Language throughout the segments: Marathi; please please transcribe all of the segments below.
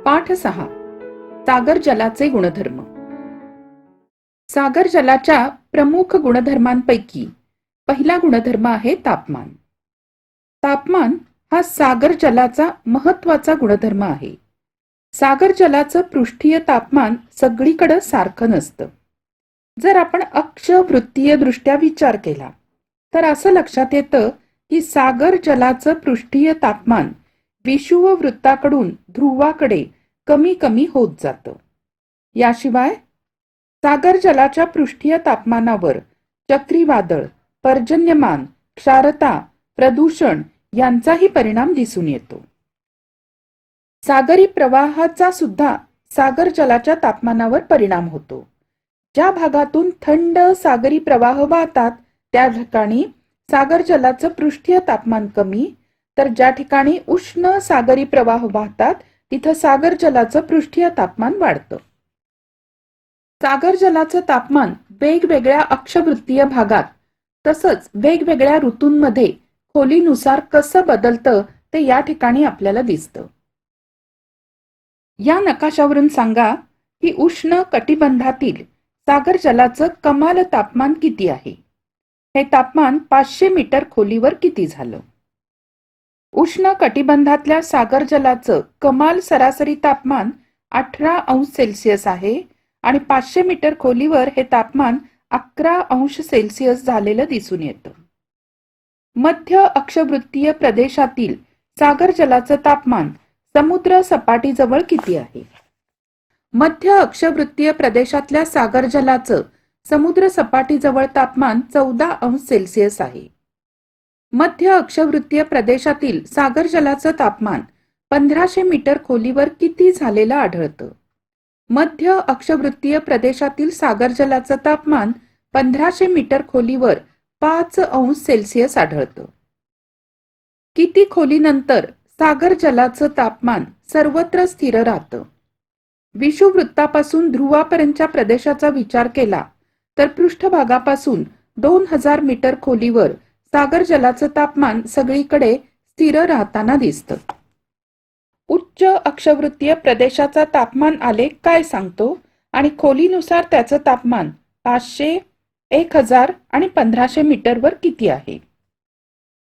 पाठ 6. सागर जलाचे गुणधर्म. सागर जलाच्या प्रमुख गुणधर्मांपैकी पहिला गुणधर्म आहे तापमान. तापमान हा सागर जलाचा महत्त्वाचा गुणधर्म आहे. सागर जलाचं पृष्ठीय तापमान सगळीकडे सारखं नसतं. जर आपण अक्षवृत्तीय दृष्ट्या विचार केला तर असं लक्षात येतं की सागर जलाचं पृष्ठीय तापमान विषुववृत्ताकडून ध्रुवाकडे कमी कमी होत जातं. याशिवाय सागर जलाच्या पृष्ठीय तापमानावर चक्रीवादळ, पर्जन्यमान, क्षारता, प्रदूषण यांचाही परिणाम दिसून येतो. सागरी प्रवाहाचा सुद्धा सागर जलाच्या तापमानावर परिणाम होतो. ज्या भागातून थंड सागरी प्रवाह वाहतात त्या ठिकाणी सागर जलाचं पृष्ठीय तापमान कमी, तर ज्या ठिकाणी उष्ण सागरी प्रवाह वाहतात तिथं सागर जलाचं पृष्ठीय तापमान वाढतं. सागर जलाचं तापमान वेगवेगळ्या अक्षवृत्तीय भागात तसंच वेगवेगळ्या ऋतूंमध्ये खोलीनुसार कसं बदलतं ते या ठिकाणी आपल्याला दिसतं. या नकाशावरून सांगा की उष्ण कटिबंधातील सागर जलाचं कमाल तापमान किती आहे. हे तापमान 500 मीटर खोलीवर किती झालं. उष्ण कटिबंधातल्या सागर जलाचं कमाल सरासरी तापमान 18 अंश सेल्सिअस आहे आणि 500 मीटर खोलीवर हे तापमान 11 अंश सेल्सिअस झालेलं दिसून येतं. मध्य अक्षवृत्तीय प्रदेशातील सागर जलाचं तापमान समुद्र सपाटीजवळ किती आहे. मध्य अक्षवृत्तीय प्रदेशातल्या सागर जलाचं समुद्र सपाटीजवळ तापमान 14 अंश सेल्सिअस आहे. मध्य अक्षवृत्तीय प्रदेशातील सागर जलाचं तापमान 1500 मीटर खोलीवर किती झालेलं आढळतं. मध्य अक्षवृत्तीय प्रदेशातील सागर जलाचं तापमान 1500 मीटर खोलीवर 5 अंश सेल्सिअस आढळतं. किती खोलीनंतर सागर जलाचं तापमान सर्वत्र स्थिर राहतं. विषुववृत्तापासून ध्रुवापर्यंतच्या प्रदेशाचा विचार केला तर पृष्ठभागापासून 2000 मीटर खोलीवर सागर जलाचं तापमान सगळीकडे स्थिर राहताना दिसतं. उच्च अक्षवृत्तीय प्रदेशाचा तापमान आलेख काय सांगतो आणि खोलीनुसार त्याचं तापमान 500, 1000 आणि 1500 मीटरवर किती आहे.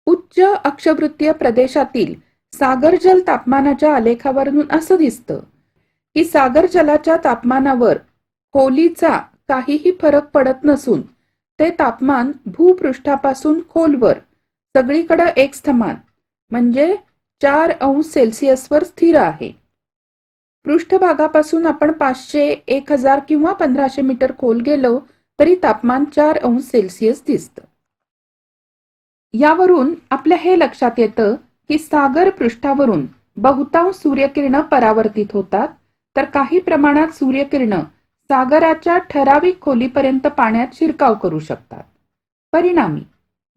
उच्च अक्षवृत्तीय प्रदेशातील सागर जल तापमानाच्या आलेखावरून असं दिसतं की सागर जलाच्या तापमानावर खोलीचा काहीही फरक पडत नसून ते तापमान भूपृष्ठापासून खोलवर सगळीकडे एकसमान म्हणजे 4 अंश सेल्सिअसवर स्थिर आहे. पृष्ठभागापासून आपण 500, 1000 किंवा 1500 मीटर खोल गेलो तरी तापमान 4 अंश सेल्सिअस दिसतं. यावरून आपल्या हे लक्षात येतं की सागर पृष्ठावरून बहुतांश सूर्यकिरणं परावर्तित होतात, तर काही प्रमाणात सूर्यकिरणं सागराच्या ठराविक खोलीपर्यंत पाण्यात शिरकाव करू शकतात. परिणामी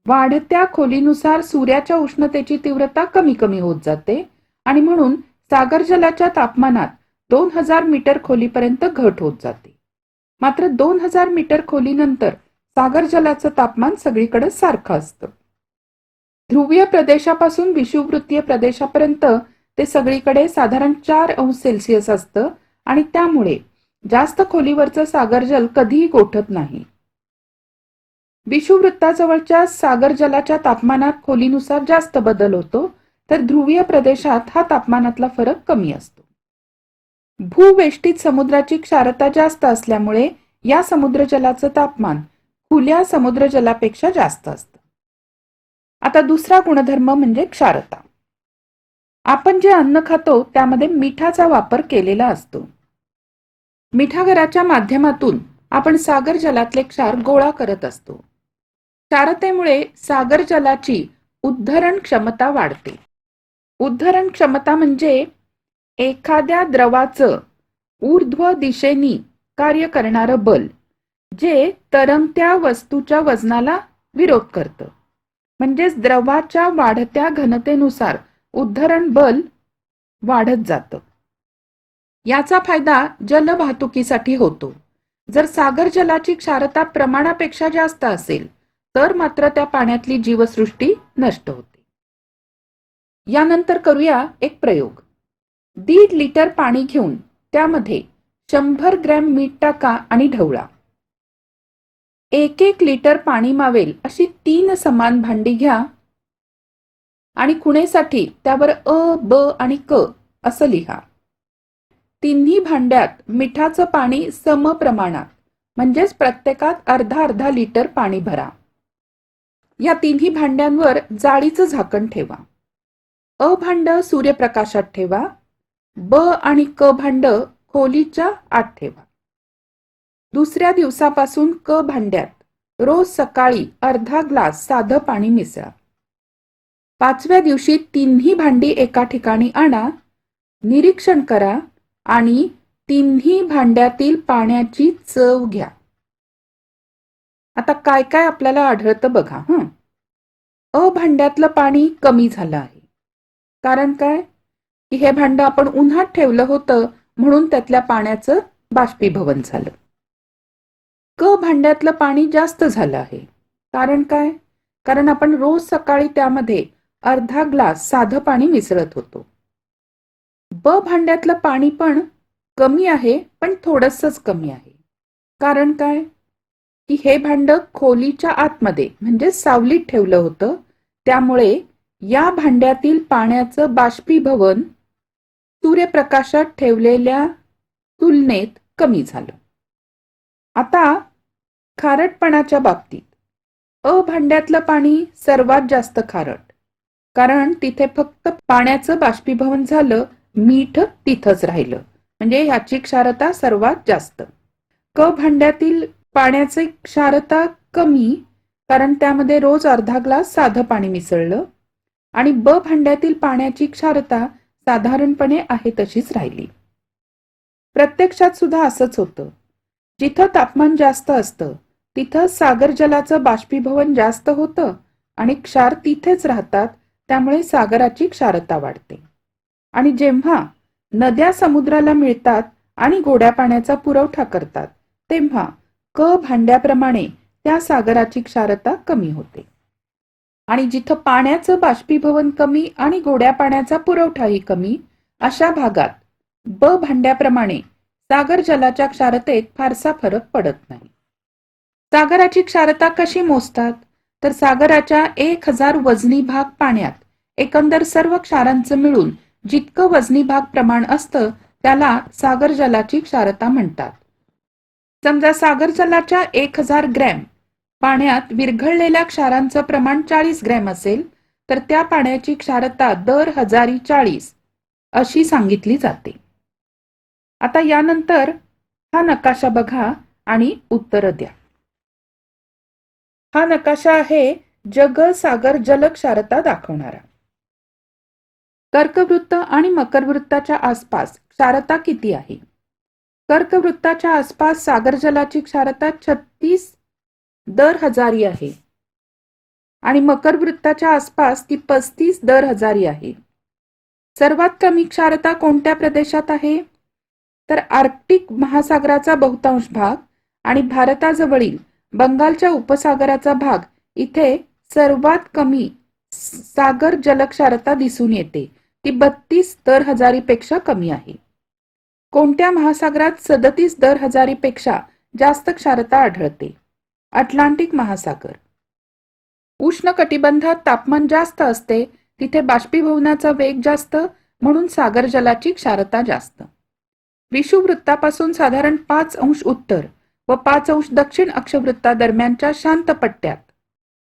वाढत्या खोलीनुसार सूर्याच्या उष्णतेची तीव्रता कमी कमी होत जाते आणि म्हणून सागर जलाच्या तापमानात 2000 मीटर खोलीपर्यंत घट होत जाते. मात्र 2000 मीटर खोलीनंतर सागर जलाचं तापमान सगळीकडे सारखं असतं. ध्रुवीय प्रदेशापासून विषुववृत्तीय प्रदेशापर्यंत ते सगळीकडे साधारण 4 अंश सेल्सिअस असतं आणि त्यामुळे जास्त खोलीवरचं सागर जल कधीही गोठत नाही. विषुववृत्ताजवळच्या सागर जलाच्या तापमानात खोलीनुसार जास्त बदल होतो, तर ध्रुवीय प्रदेशात हा तापमानातला फरक कमी असतो. भूवेष्टित समुद्राची क्षारता जास्त असल्यामुळे या समुद्र जलाचं तापमान खुल्या समुद्र जलापेक्षा जास्त असतं. आता दुसरा गुणधर्म म्हणजे क्षारता. आपण जे अन्न खातो त्यामध्ये मिठाचा वापर केलेला असतो. मिठागराच्या माध्यमातून आपण सागर जलातले क्षार गोळा करत असतो. क्षारतेमुळे सागर जलाची उद्धरण क्षमता वाढते. उद्धरण क्षमता म्हणजे एखाद्या द्रवाचं ऊर्ध्व दिशेनी कार्य करणारं बल जे तरंगत्या वस्तूच्या वजनाला विरोध करतं. म्हणजेच द्रवाच्या वाढत्या घनतेनुसार उद्धरण बल वाढत जातं. याचा फायदा जलवाहतुकीसाठी होतो. जर सागर जलाची क्षारता प्रमाणापेक्षा जास्त असेल तर मात्र त्या पाण्यातली जीवसृष्टी नष्ट होते. यानंतर करूया एक प्रयोग. 1.5 लिटर पाणी घेऊन त्यामध्ये 100 ग्रॅम मीठ टाका आणि ढवळा. 1 लिटर पाणी मावेल अशी 3 समान भांडी घ्या आणि खुणेसाठी त्यावर अ, ब आणि क असं लिहा. तिन्ही भांड्यात मिठाचं पाणी सम प्रमाणात म्हणजेच प्रत्येकात अर्धा लिटर पाणी भरा. या तिन्ही भांड्यांवर जाळीचं झाकण ठेवा. अ भांड सूर्यप्रकाशात ठेवा. ब आणि क भांड खोलीच्या आत ठेवा. दुसऱ्या दिवसापासून क भांड्यात रोज सकाळी अर्धा ग्लास साधं पाणी मिसळा. 5व्या दिवशी तिन्ही भांडी एका ठिकाणी आणा, निरीक्षण करा आणि तिन्ही भांड्यातील पाण्याची चव घ्या. आता काय काय आपल्याला आढळतं बघा. अ भांड्यातलं पाणी कमी झालं आहे. कारण काय की हे भांड आपण उन्हात ठेवलं होतं म्हणून त्यातल्या पाण्याचं बाष्पीभवन झालं. क भांड्यातलं पाणी जास्त झालं आहे. कारण काय? कारण आपण रोज सकाळी त्यामध्ये अर्धा ग्लास साधं पाणी मिसळत होतो. ब भांड्यातलं पाणी पण कमी आहे, पण थोडंसंच कमी आहे. कारण काय की हे भांड खोलीच्या आतमध्ये म्हणजे सावलीत ठेवलं होतं, त्यामुळे या भांड्यातील पाण्याचं बाष्पीभवन सूर्यप्रकाशात ठेवलेल्या तुलनेत कमी झालं. आता खारटपणाच्या बाबतीत अ भांड्यातलं पाणी सर्वात जास्त खारट, कारण तिथे फक्त पाण्याचं बाष्पीभवन झालं, मीठ तिथंच राहिलं, म्हणजे ह्याची क्षारता सर्वात जास्त. क भांड्यातील पाण्याची क्षारता कमी, कारण त्यामध्ये रोज अर्धा ग्लास साधं पाणी मिसळलं. आणि ब भांड्यातील पाण्याची क्षारता साधारणपणे आहे तशीच राहिली. प्रत्यक्षात सुद्धा असंच होतं. जिथं तापमान जास्त असतं तिथं सागर जलाचं बाष्पीभवन जास्त होतं आणि क्षार तिथेच राहतात, त्यामुळे सागराची क्षारता वाढते. आणि जेव्हा नद्या समुद्राला मिळतात आणि गोड्या पाण्याचा पुरवठा करतात, तेव्हा क भांड्याप्रमाणे त्या सागराची क्षारता कमी होते. आणि जिथं पाण्याचं बाष्पीभवन कमी आणि गोड्या पाण्याचा पुरवठाही कमी, अशा भागात ब भांड्याप्रमाणे सागर जलाच्या क्षारतेत फारसा फरक पडत नाही. सागराची क्षारता कशी मोजतात? तर सागराच्या 1000 वजनी भाग पाण्यात एकंदर सर्व क्षारांचं मिळून जितकं वजनी भाग प्रमाण असतं त्याला सागर जलाची क्षारता म्हणतात. समजा सागर जलाच्या 1000 ग्रॅम पाण्यात विरघळलेल्या क्षारांचं प्रमाण 40 ग्रॅम असेल, तर त्या पाण्याची क्षारता दर 1040 अशी सांगितली जाते. आता यानंतर हा नकाशा बघा आणि उत्तर द्या. हा नकाशा आहे जग सागर जल क्षारता दाखवणारा. कर्कवृत्त आणि मकरवृत्ताच्या आसपास क्षारता किती आहे? कर्कवृत्ताच्या आसपास सागर जलाची क्षारता 36 दर 1000 आहे आणि मकरवृत्ताच्या आसपास ती 35 दर 1000 आहे. सर्वात कमी क्षारता कोणत्या प्रदेशात आहे? तर आर्क्टिक महासागराचा बहुतांश भाग आणि भारताजवळील बंगालच्या उपसागराचा भाग, इथे सर्वात कमी सागर जलक्षारता दिसून येते. ती 32 दर 1000 पेक्षा कमी आहे. कोणत्या महासागरात 37 दर 1000 पेक्षा जास्त क्षारता आढळते? अटलांटिक महासागर. उष्ण कटिबंधात तापमान जास्त असते, तिथे बाष्पीभवनाचा वेग जास्त, म्हणून सागर जलाची क्षारता जास्त. विषुववृत्तापासून साधारण 5 अंश उत्तर व 5 अंश दक्षिण अक्षवृत्तादरम्यानच्या शांत पट्ट्यात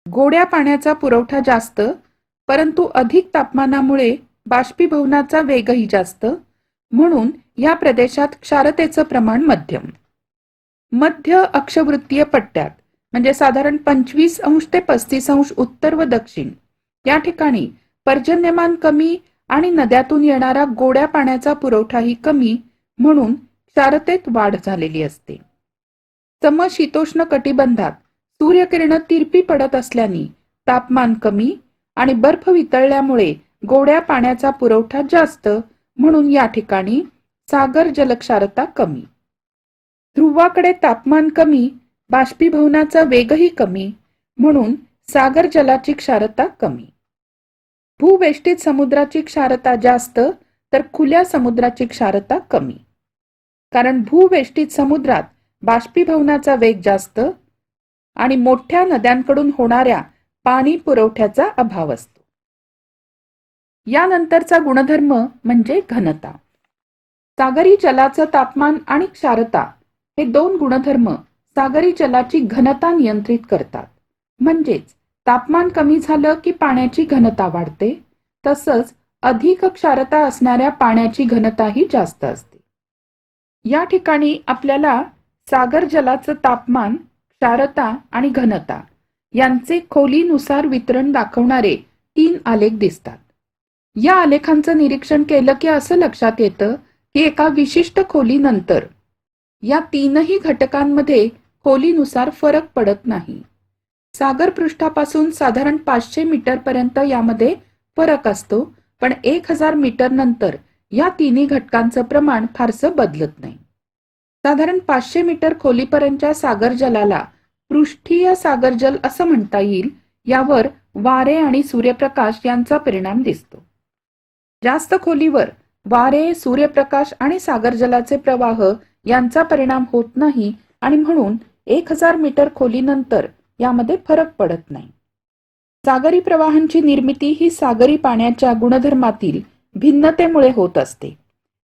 गोड्या पाण्याचा पुरवठा जास्त, परंतु अधिक तापमानामुळे बाष्पीभवनाचा वेगही जास्त, म्हणून या प्रदेशात क्षारतेचं प्रमाण मध्यम. मध्य अक्षवृत्तीय पट्ट्यात म्हणजे साधारण 25 अंश ते 35 अंश उत्तर व दक्षिण या ठिकाणी पर्जन्यमान कमी आणि नद्यातून येणारा गोड्या पाण्याचा पुरवठाही कमी, म्हणून क्षारतेत वाढ झालेली असते. समशीतोष्ण कटिबंधात सूर्यकिरण तिरपी पडत असल्याने तापमान कमी आणि बर्फ वितळल्यामुळे गोड्या पाण्याचा पुरवठा जास्त, म्हणून या ठिकाणी सागर जलक्षारता कमी. ध्रुवाकडे तापमान कमी, बाष्पीभवनाचा वेगही कमी, म्हणून सागर जलाची क्षारता कमी. भूवेष्टित समुद्राची क्षारता जास्त, तर खुल्या समुद्राची क्षारता कमी. कारण भूवेष्टित समुद्रात बाष्पीभवनाचा वेग जास्त आणि मोठ्या नद्यांकडून होणाऱ्या पाणी पुरवठ्याचा अभाव असतो. यानंतरचा गुणधर्म म्हणजे घनता. सागरी जलाचं तापमान आणि क्षारता हे दोन गुणधर्म सागरी जलाची घनता नियंत्रित करतात. म्हणजेच तापमान कमी झालं की पाण्याची घनता वाढते, तसंच अधिक क्षारता असणाऱ्या पाण्याची घनताही जास्त असते. या ठिकाणी आपल्याला सागर जलाचं तापमान, क्षारता आणि घनता यांचे खोलीनुसार वितरण दाखवणारे 3 आलेख दिसतात. या आलेखांचं निरीक्षण केलं की असं लक्षात येतं की एका विशिष्ट खोलीनंतर या तीनही घटकांमध्ये खोलीनुसार फरक पडत नाही. सागर पृष्ठापासून साधारण 500 मीटर पर्यंत यामध्ये फरक असतो, पण 1000 मीटर नंतर या तिन्ही घटकांचं प्रमाण फारसं बदलत नाही. साधारण 500 मीटर खोलीपर्यंतच्या सागर जलाला पृष्ठीय सागर जल असं म्हणता येईल. यावर वारे आणि सूर्यप्रकाश यांचा परिणाम दिसतो. जास्त खोलीवर वारे, सूर्यप्रकाश आणि सागर जलाचे प्रवाह यांचा परिणाम होत नाही आणि म्हणून 1000 मीटर खोलीनंतर यामध्ये फरक पडत नाही. सागरी प्रवाहांची निर्मिती ही सागरी पाण्याच्या गुणधर्मातील भिन्नतेमुळे होत असते.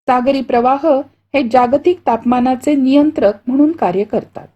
सागरी प्रवाह हे जागतिक तापमानाचे नियंत्रक म्हणून कार्य करतात.